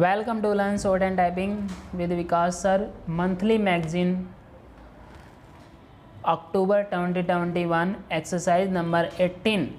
Welcome to Learn Short and Typing with Vikas Sir, monthly magazine, October 2021, exercise number 18.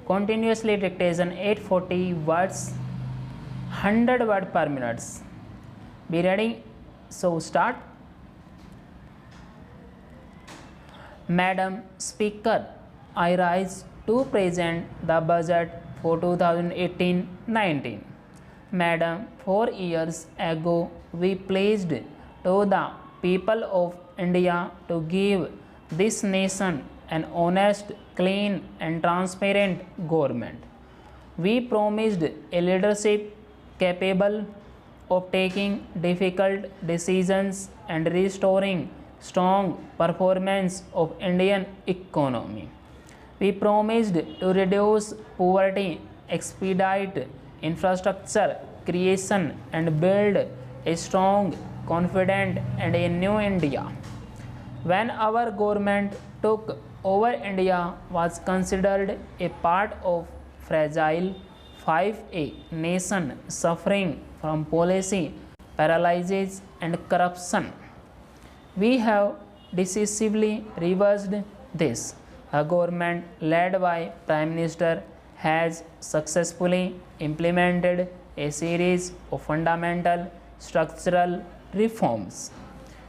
Continuously dictation 840 words, 100 words per minute. Be ready? So start. Madam Speaker, I rise to present the budget for 2018-19. Madam, 4 years ago we pledged to the people of India to give this nation an honest, clean and transparent government. We promised a leadership capable of taking difficult decisions and restoring strong performance of Indian economy. We promised to reduce poverty, expedite infrastructure creation and build a strong, confident and a new India. When our government took over, India was considered a part of fragile 5A nation suffering from policy paralysis and corruption. We have decisively reversed this. A government led by Prime Minister has successfully implemented a series of fundamental structural reforms.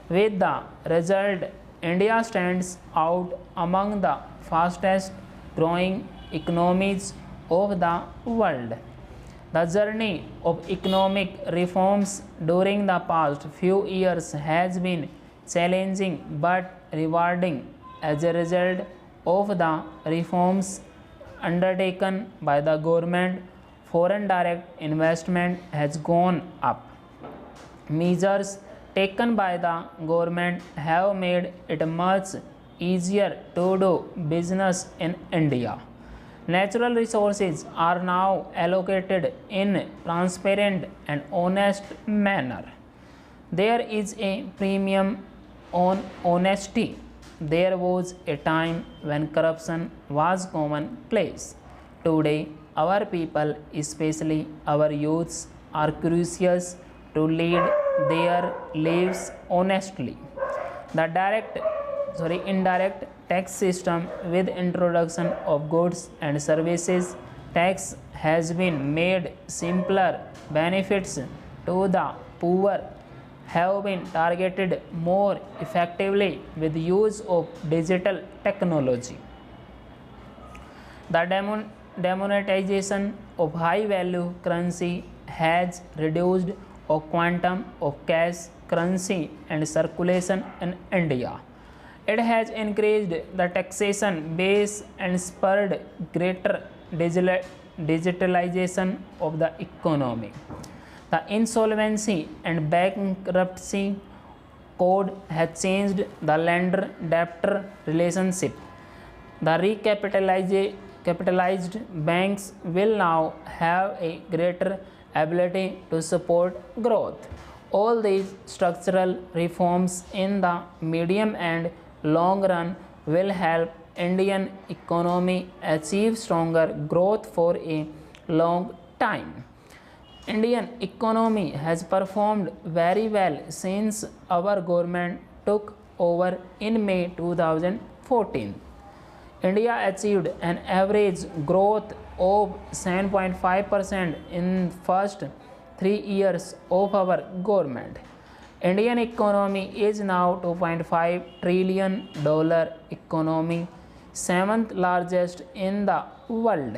With the result, India stands out among the fastest growing economies of the world. The journey of economic reforms during the past few years has been challenging but rewarding. As a result of the reforms undertaken by the government, foreign direct investment has gone up. Measures taken by the government have made it much easier to do business in India. Natural resources are now allocated in transparent and honest manner. There is a premium on honesty. There was a time when corruption was commonplace. Today, our people, especially our youths, are curious to lead their lives honestly. The indirect tax system with introduction of goods and services tax has been made simpler. Benefits to the poor have been targeted more effectively with use of digital technology. The demonetization of high value currency has reduced a quantum of cash currency and circulation in India. It has increased the taxation base and spurred greater digitalization of the economy. The Insolvency and Bankruptcy Code has changed the lender-debtor relationship. The recapitalized banks will now have a greater ability to support growth. All these structural reforms in the medium and long run will help Indian economy achieve stronger growth for a long time. Indian economy has performed very well since our government took over in May 2014. India achieved an average growth of 7.5% in first 3 years of our government. Indian economy is now $2.5 trillion economy, 7th largest in the world.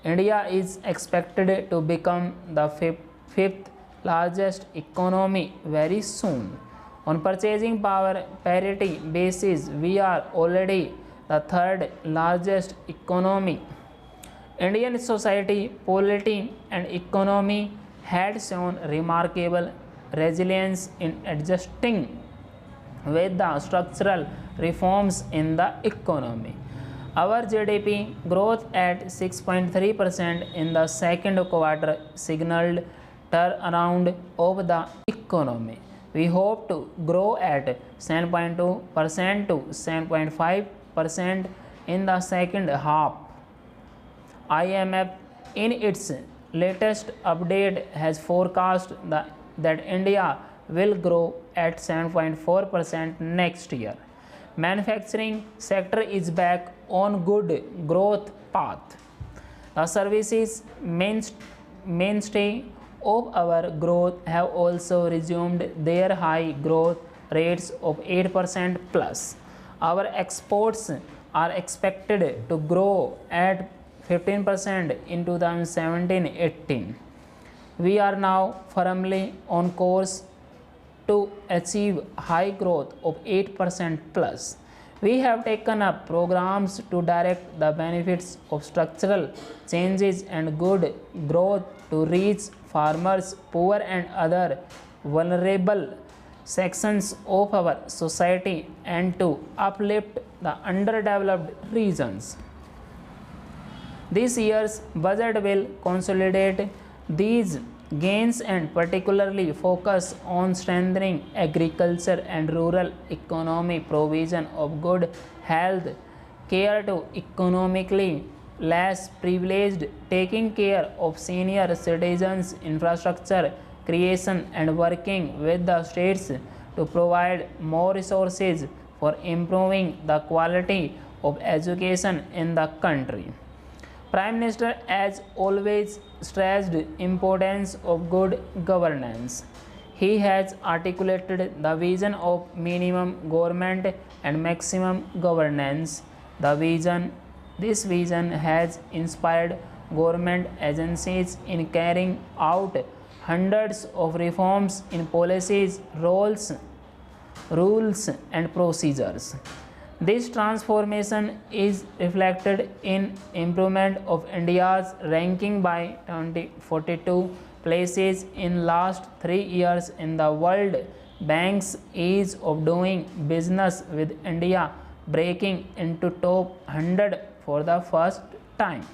India is expected to become the fifth largest economy very soon. On purchasing power parity basis, we are already the third largest economy. Indian society, polity and economy had shown remarkable resilience in adjusting with the structural reforms in the economy. Our GDP growth at 6.3% in the second quarter signaled turnaround of the economy. We hope to grow at 7.2% to 7.5% in the second half. IMF, in its latest update has forecast that India will grow at 7.4% next year. Manufacturing sector is back on good growth path. The services mainstay of our growth have also resumed their high growth rates of 8% plus. Our exports are expected to grow at 15% in 2017-18. We are now firmly on course to achieve high growth of 8% plus. We have taken up programs to direct the benefits of structural changes and good growth to reach farmers, poor and other vulnerable sections of our society and to uplift the underdeveloped regions. This year's budget will consolidate these gains and particularly focus on strengthening agriculture and rural economy, provision of good health care to economically less privileged, taking care of senior citizens, infrastructure creation and working with the states to provide more resources for improving the quality of education in the country. Prime Minister has always stressed importance of good governance. He has articulated the vision of minimum government and maximum governance. This vision has inspired government agencies in carrying out hundreds of reforms in policies, rules and procedures. This transformation is reflected in improvement of India's ranking by 42 places in last 3 years in the World Bank's Ease of Doing Business with India, breaking into top 100 for the first time.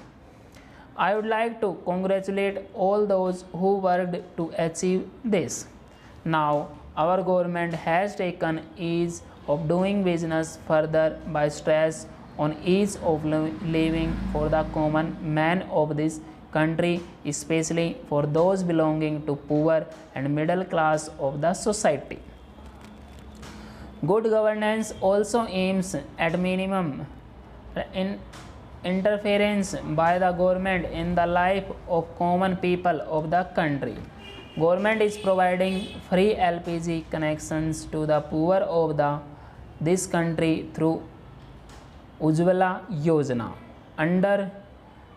I would like to congratulate all those who worked to achieve this. Now, our government has taken ease of doing business further by stress on ease of living for the common man of this country, especially for those belonging to poor and middle class of the society. Good governance also aims at minimum interference by the government in the life of common people of the country. Government is providing free LPG connections to the poor of this country through Ujjwala Yojana. Under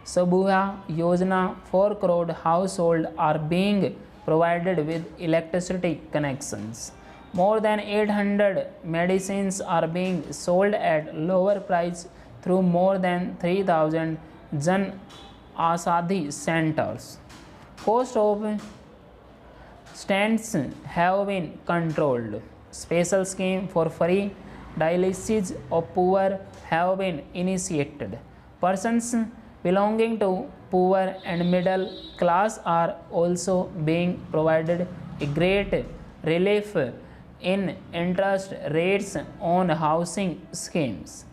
Subhudha Yojana, 4 crore households are being provided with electricity connections. More than 800 medicines are being sold at lower price through more than 3,000 Jan Aushadhi centers. Cost of stents have been controlled. Special scheme for free dialysis of poor have been initiated. Persons belonging to poor and middle class are also being provided a great relief in interest rates on housing schemes.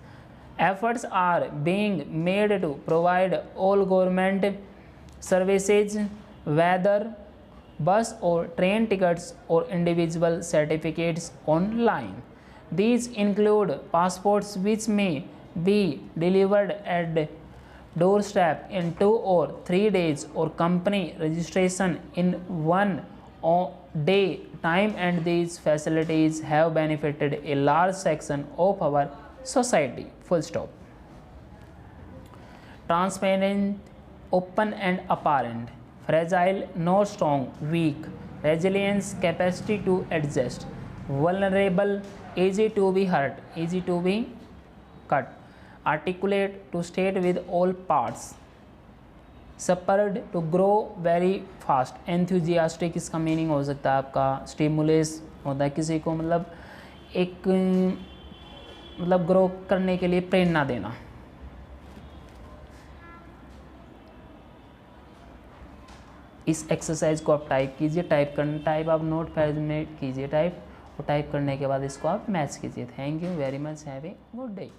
Efforts are being made to provide all government services, whether bus or train tickets or individual certificates, online. These include passports which may be delivered at doorstep in 2 or 3 days, or company registration in 1 day time, and these facilities have benefited a large section of our society. Full stop. Transparent, open and apparent, fragile, not strong, weak, resilience, capacity to adjust, vulnerable, easy to be hurt, easy to be cut, articulate, to state with all parts, spurred, to grow very fast, enthusiastic, इसका meaning हो सकता है आपका stimulus होता है किसी को, मतलब एक मतलब ग्रो करने के लिए प्रेरणा देना. इस एक्सरसाइज को आप टाइप कीजिए, टाइप आप नोट पैड में कीजिए टाइप, और टाइप करने के बाद इसको आप मैच कीजिए. Thank you very much, have a good day.